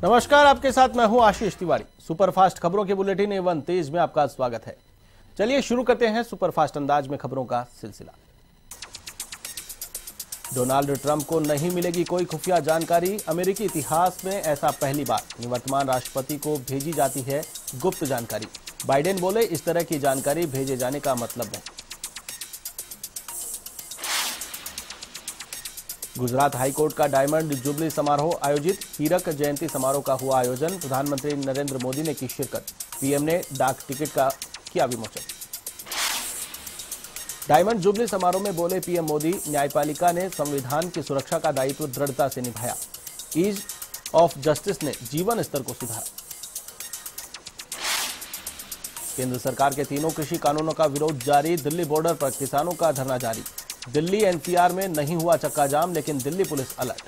नमस्कार, आपके साथ मैं हूं आशीष तिवारी। सुपरफास्ट खबरों के बुलेटिन एवं तेज में आपका स्वागत है। चलिए शुरू करते हैं सुपरफास्ट अंदाज में खबरों का सिलसिला। डोनाल्ड ट्रंप को नहीं मिलेगी कोई खुफिया जानकारी। अमेरिकी इतिहास में ऐसा पहली बार निवर्तमान राष्ट्रपति को भेजी जाती है गुप्त जानकारी। बाइडेन बोले, इस तरह की जानकारी भेजे जाने का मतलब नहीं। गुजरात हाईकोर्ट का डायमंड जुबली समारोह आयोजित। हीरक जयंती समारोह का हुआ आयोजन। प्रधानमंत्री नरेंद्र मोदी ने की शिरकत। पीएम ने डाक टिकट का किया विमोचन। डायमंड जुबली समारोह में बोले पीएम मोदी, न्यायपालिका ने संविधान की सुरक्षा का दायित्व दृढ़ता से निभाया। ईज ऑफ जस्टिस ने जीवन स्तर को सुधारा। केंद्र सरकार के तीनों कृषि कानूनों का विरोध जारी। दिल्ली बॉर्डर पर किसानों का धरना जारी। दिल्ली एनसीआर में नहीं हुआ चक्का जाम, लेकिन दिल्ली पुलिस अलर्ट।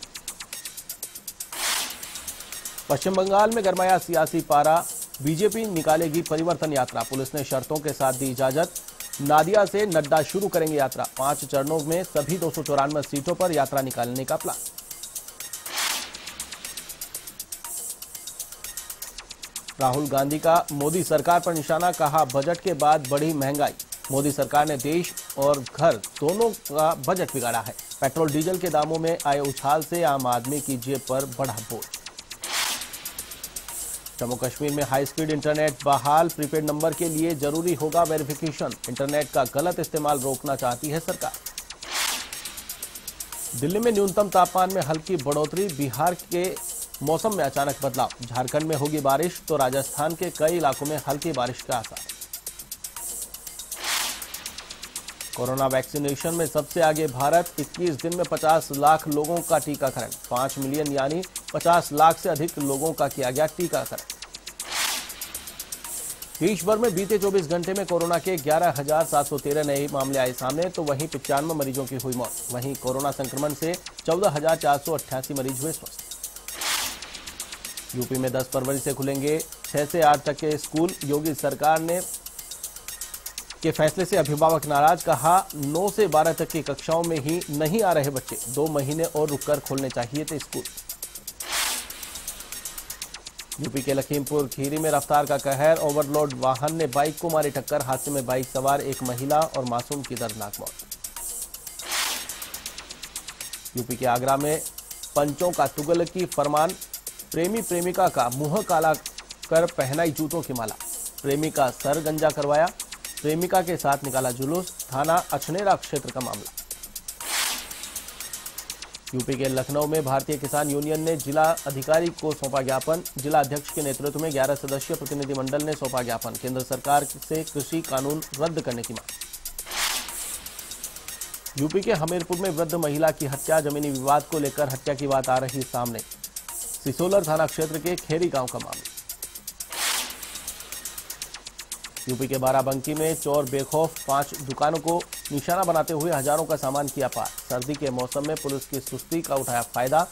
पश्चिम बंगाल में गरमाया सियासी पारा। बीजेपी निकालेगी परिवर्तन यात्रा। पुलिस ने शर्तों के साथ दी इजाजत। नादिया से नड्डा शुरू करेंगे यात्रा। 5 चरणों में सभी 294 सीटों पर यात्रा निकालने का प्लान। राहुल गांधी का मोदी सरकार पर निशाना। कहा, बजट के बाद बढ़ी महंगाई। मोदी सरकार ने देश और घर दोनों का बजट बिगाड़ा है। पेट्रोल डीजल के दामों में आए उछाल से आम आदमी की जेब पर बढ़ा बोझ। जम्मू कश्मीर में हाई स्पीड इंटरनेट बहाल। प्रीपेड नंबर के लिए जरूरी होगा वेरिफिकेशन। इंटरनेट का गलत इस्तेमाल रोकना चाहती है सरकार। दिल्ली में न्यूनतम तापमान में हल्की बढ़ोतरी। बिहार के मौसम में अचानक बदलाव। झारखंड में होगी बारिश तो राजस्थान के कई इलाकों में हल्की बारिश का आसार। कोरोना वैक्सीनेशन में सबसे आगे भारत। 21 दिन में 50 लाख लोगों का टीकाकरण। 5 मिलियन यानी 50 लाख से अधिक लोगों का किया गया टीकाकरण। देश भर में बीते 24 घंटे में कोरोना के 11,713 नए मामले आए सामने, तो वहीं 95 मरीजों की हुई मौत। वहीं कोरोना संक्रमण से 14,488 मरीज हुए स्वस्थ। यूपी में 10 फरवरी से खुलेंगे 6 से 8 तक के स्कूल। योगी सरकार ने के फैसले से अभिभावक नाराज। कहा, 9 से 12 तक की कक्षाओं में ही नहीं आ रहे बच्चे। 2 महीने और रुककर खोलने चाहिए थे स्कूल। यूपी के लखीमपुर खीरी में रफ्तार का कहर। ओवरलोड वाहन ने बाइक को मारी टक्कर। हादसे में बाइक सवार एक महिला और मासूम की दर्दनाक मौत। यूपी के आगरा में पंचों का तुगलकी फरमान। प्रेमी प्रेमिका का मुंह काला कर पहनाई जूतों की माला। प्रेमी का सर गंजा करवाया। प्रेमिका के साथ निकाला जुलूस। थाना अछनेरा क्षेत्र का मामला। यूपी के लखनऊ में भारतीय किसान यूनियन ने जिला अधिकारी को सौंपा ज्ञापन। जिला अध्यक्ष के नेतृत्व में 11 सदस्यीय प्रतिनिधिमंडल ने सौंपा ज्ञापन। केंद्र सरकार से कृषि कानून रद्द करने की मांग। यूपी के हमीरपुर में वृद्ध महिला की हत्या। जमीनी विवाद को लेकर हत्या की बात आ रही सामने। सिसोलर थाना क्षेत्र के खेरी गांव का मामला। यूपी के बाराबंकी में चोर बेखौफ 5 दुकानों को निशाना बनाते हुए हजारों का सामान किया पार। सर्दी के मौसम में पुलिस की सुस्ती का उठाया फायदा।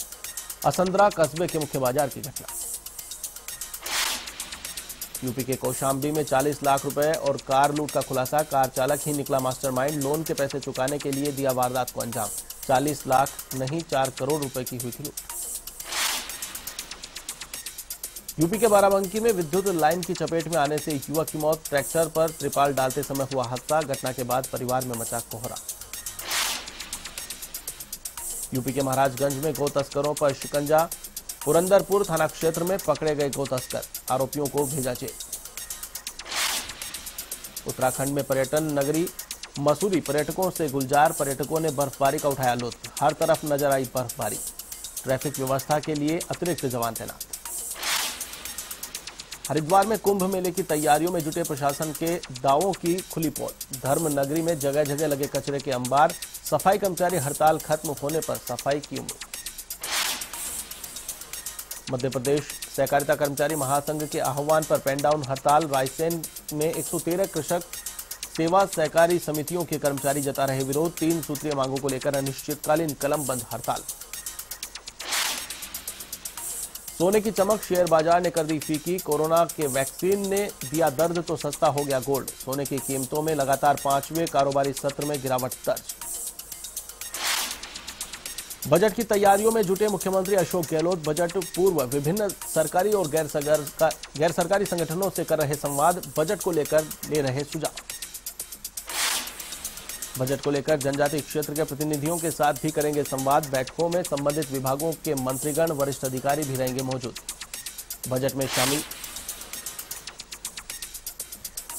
असंद्रा कस्बे के मुख्य बाजार की घटना। यूपी के कौशाम्बी में 40 लाख रुपए और कार लूट का खुलासा। कार चालक ही निकला मास्टरमाइंड। लोन के पैसे चुकाने के लिए दिया वारदात को अंजाम। 40 लाख नहीं 4 करोड़ रुपए की हुई थी लूट। यूपी के बाराबंकी में विद्युत लाइन की चपेट में आने से युवक की मौत। ट्रैक्टर पर त्रिपाल डालते समय हुआ हादसा। घटना के बाद परिवार में मचा कोहरा। यूपी के महाराजगंज में गो तस्करों पर शिकंजा। पुरंदरपुर थाना क्षेत्र में पकड़े गए गो तस्कर। आरोपियों को भेजा जेल। उत्तराखंड में पर्यटन नगरी मसूरी पर्यटकों से गुलजार। पर्यटकों ने बर्फबारी का उठाया लुत्फ। हर तरफ नजर आई बर्फबारी। ट्रैफिक व्यवस्था के लिए अतिरिक्त जवान तैनात। हरिद्वार में कुंभ मेले की तैयारियों में जुटे प्रशासन के दावों की खुली पोल। धर्म नगरी में जगह जगह लगे कचरे के अंबार। सफाई कर्मचारी हड़ताल खत्म होने पर सफाई की उम्मीद। मध्य प्रदेश सहकारिता कर्मचारी महासंघ के आह्वान पर पेन डाउन हड़ताल। रायसेन में 113 कृषक सेवा सहकारी समितियों के कर्मचारी जता रहे विरोध। 3 सूत्रीय मांगों को लेकर अनिश्चितकालीन कलमबंद हड़ताल। सोने की चमक, शेयर बाजार ने कर दी फीकी। कोरोना के वैक्सीन ने दिया दर्द तो सस्ता हो गया गोल्ड। सोने की कीमतों में लगातार 5वें कारोबारी सत्र में गिरावट दर्ज। बजट की तैयारियों में जुटे मुख्यमंत्री अशोक गहलोत बजट पूर्व विभिन्न सरकारी और गैर सरकारी संगठनों से कर रहे संवाद, बजट को लेकर ले रहे सुझाव। बजट को लेकर जनजातीय क्षेत्र के प्रतिनिधियों के साथ भी करेंगे संवाद। बैठकों में संबंधित विभागों के मंत्रीगण, वरिष्ठ अधिकारी भी रहेंगे मौजूद। बजट में शामिल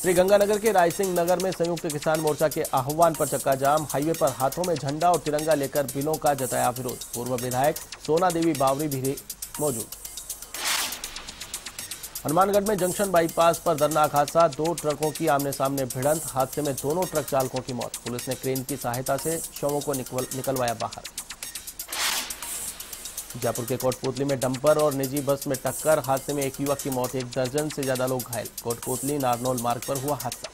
श्रीगंगानगर के रायसिंह नगर में संयुक्त किसान मोर्चा के आह्वान पर चक्का जाम। हाईवे पर हाथों में झंडा और तिरंगा लेकर बिलों का जताया विरोध। पूर्व विधायक सोना देवी बावरी भी मौजूद। हनुमानगढ़ में जंक्शन बाईपास पर दर्दनाक हादसा, 2 ट्रकों की आमने सामने भिड़ंत। हादसे में दोनों ट्रक चालकों की मौत। पुलिस ने क्रेन की सहायता से शवों को निकलवाया बाहर। जयपुर के कोटपुतली में डंपर और निजी बस में टक्कर, हादसे में एक युवक की मौत, 1 दर्जन से ज्यादा लोग घायल। कोटपुतली नारनौल मार्ग पर हुआ हादसा।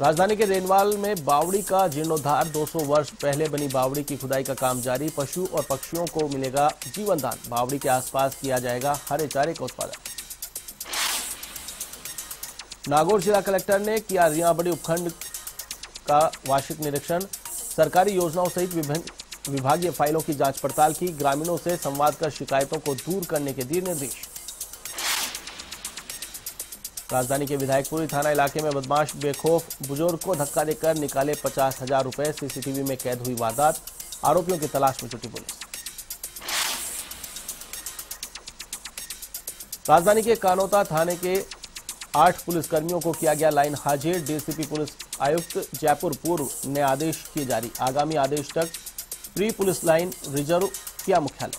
राजधानी के रेनवाल में बावड़ी का जीर्णोद्धार, 200 वर्ष पहले बनी बावड़ी की खुदाई का काम जारी। पशु और पक्षियों को मिलेगा जीवन दान। बावड़ी के आसपास किया जाएगा हरे चारे का उत्पादन। नागौर जिला कलेक्टर ने किया रियाबड़ी उपखंड का वार्षिक निरीक्षण। सरकारी योजनाओं सहित विभिन्न विभागीय फाइलों की जांच पड़ताल की। ग्रामीणों से संवाद कर शिकायतों को दूर करने के दिए निर्देश। राजधानी के विधायकपुरी थाना इलाके में बदमाश बेखौफ बुजुर्ग को धक्का देकर निकाले 50,000 रुपए। सीसीटीवी में कैद हुई वारदात। आरोपियों की तलाश में जुटी पुलिस। राजधानी के कानोता थाने के 8 पुलिसकर्मियों को किया गया लाइन हाजिर। डीसीपी पुलिस आयुक्त जयपुर पूर्व ने आदेश किए जारी। आगामी आदेश तक प्री पुलिस लाइन रिजर्व किया मुख्यालय।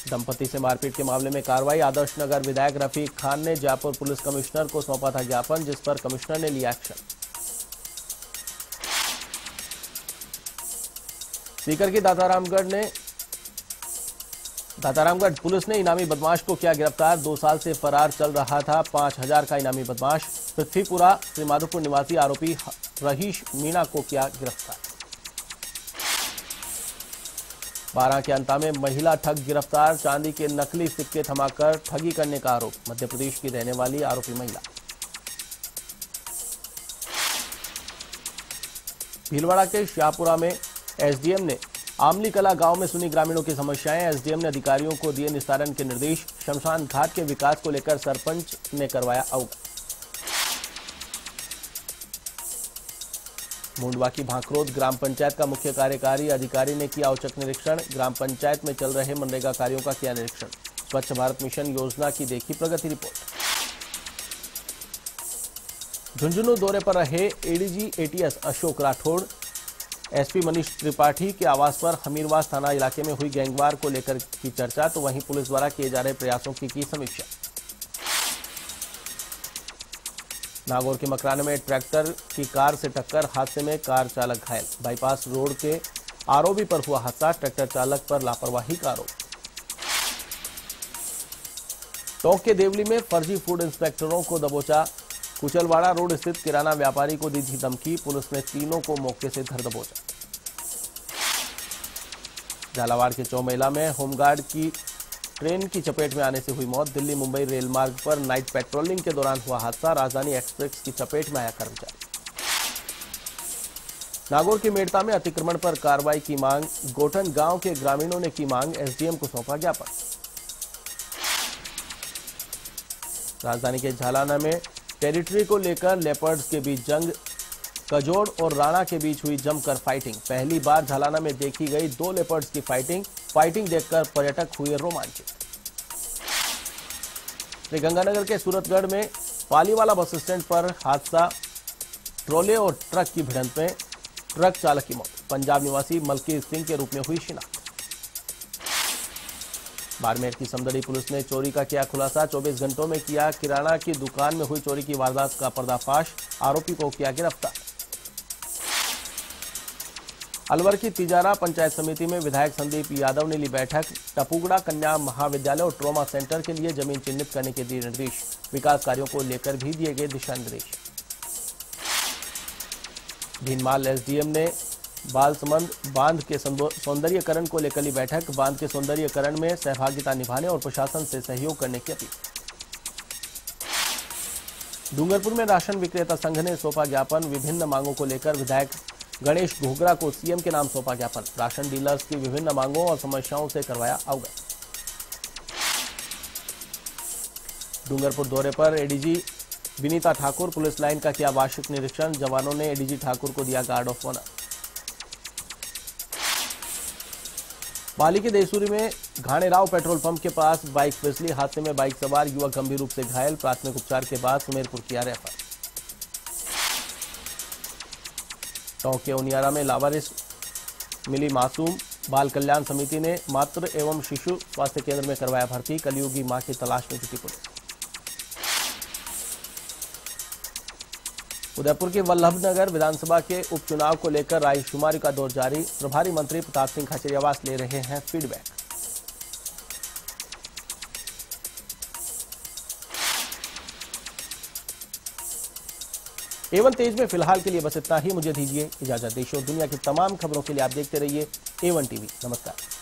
दंपति से मारपीट के मामले में कार्रवाई। आदर्श नगर विधायक रफीक खान ने जयपुर पुलिस कमिश्नर को सौंपा था ज्ञापन, जिस पर कमिश्नर ने लिया एक्शन। सीकर की दातारामगढ़ पुलिस ने इनामी बदमाश को किया गिरफ्तार। 2 साल से फरार चल रहा था 5,000 का इनामी बदमाश। पृथ्वीपुरा श्रीमाधोपुर निवासी आरोपी रहीश मीणा को किया गिरफ्तार। 12 के अंता में महिला ठग गिरफ्तार। चांदी के नकली सिक्के थमाकर ठगी करने का आरोप। मध्य प्रदेश की रहने वाली आरोपी महिला। भीलवाड़ा के शाहपुरा में एसडीएम ने आमली कला गांव में सुनी ग्रामीणों की समस्याएं। एसडीएम ने अधिकारियों को दिए निस्तारण के निर्देश। शमशान घाट के विकास को लेकर सरपंच ने करवाया अवगत। मुंडवा की भांकरोद ग्राम पंचायत का मुख्य कार्यकारी अधिकारी ने किया औचक निरीक्षण। ग्राम पंचायत में चल रहे मनरेगा कार्यों का किया निरीक्षण। स्वच्छ भारत मिशन योजना की देखी प्रगति रिपोर्ट। झुंझुनू दौरे पर रहे ADG ATS Ashok Rathore. SP Manish Tripathi के आवास पर हमीरवास थाना इलाके में हुई गैंगवार को लेकर की चर्चा, तो वहीं पुलिस द्वारा किए जा रहे प्रयासों की समीक्षा। नागौर के मकराना में ट्रैक्टर की कार से टक्कर, हादसे में कार चालक घायल। बाईपास रोड के आरओबी पर हुआ हादसा, ट्रैक्टर चालक पर लापरवाही का आरोप। टोंक के देवली में फर्जी फूड इंस्पेक्टरों को दबोचा। कुचलवाड़ा रोड स्थित किराना व्यापारी को दी थी धमकी। पुलिस ने तीनों को मौके से धर दबोचा। झालावाड़ के चौमेला में होमगार्ड की ट्रेन की चपेट में आने से हुई मौत। दिल्ली मुंबई रेल मार्ग पर नाइट पेट्रोलिंग के दौरान हुआ हादसा। राजधानी एक्सप्रेस की चपेट में आया कर्मचारी। नागौर के मेड़ता में अतिक्रमण पर कार्रवाई की मांग। गोठन गांव के ग्रामीणों ने की मांग। एसडीएम को सौंपा ज्ञापन। राजधानी के झालाना में टेरिटरी को लेकर लेपर्ड्स के बीच जंग। कजोड़ और राणा के बीच हुई जमकर फाइटिंग। पहली बार झालाना में देखी गई 2 लेपर्ड्स की फाइटिंग देखकर पर्यटक हुए रोमांचित। श्रीगंगानगर के सूरतगढ़ में पालीवाला बस स्टैंड पर हादसा। ट्रोले और ट्रक की भिड़ंत में ट्रक चालक की मौत। पंजाब निवासी मलकीत सिंह के रूप में हुई शिनाख्त। बाड़मेर की समदड़ी पुलिस ने चोरी का किया खुलासा। 24 घंटों में किया किराना की दुकान में हुई चोरी की वारदात का पर्दाफाश। आरोपी को किया गिरफ्तार। अलवर की तिजारा पंचायत समिति में विधायक संदीप यादव ने ली बैठक। टपुगड़ा कन्या महाविद्यालय और ट्रॉमा सेंटर के लिए जमीन चिन्हित करने के दिए निर्देश। विकास कार्यों को लेकर भी दिए गए दिशा निर्देश। भीनमाल एसडीएम ने बालसमंद बांध के सौंदर्यीकरण को लेकर ली बैठक। बांध के सौंदर्यीकरण में सहभागिता निभाने और प्रशासन से सहयोग करने की अपील। डूंगरपुर में राशन विक्रेता संघ ने सौंपा ज्ञापन। विभिन्न मांगों को लेकर विधायक गणेश घोगरा को सीएम के नाम सौंपा ज्ञापन। राशन डीलर्स की विभिन्न मांगों और समस्याओं से करवाया अवगत। डूंगरपुर दौरे पर ADG Vinita Thakur, police line का किया वार्षिक निरीक्षण। जवानों ने एडीजी ठाकुर को दिया गार्ड ऑफ ऑनर। पाली के देसूरी में घाणेराव पेट्रोल पंप के पास बाइक फिसली। हादसे में बाइक सवार युवक गंभीर रूप से घायल। प्राथमिक उपचार के बाद सुमेरपुर किया रेफर। टोंक के उनियारा में लावारिस मिली मासूम। बाल कल्याण समिति ने मातृ एवं शिशु स्वास्थ्य केंद्र में करवाया भर्ती। कलयुगी मां की तलाश में जुटी पुलिस। उदयपुर के वल्लभनगर विधानसभा के उपचुनाव को लेकर रायशुमारी का दौर जारी। प्रभारी मंत्री प्रताप सिंह खाचरियावास ले रहे हैं फीडबैक। एवन तेज में फिलहाल के लिए बस इतना ही। मुझे दीजिए इजाजत। देश और दुनिया की तमाम खबरों के लिए आप देखते रहिए एवन टीवी। नमस्कार।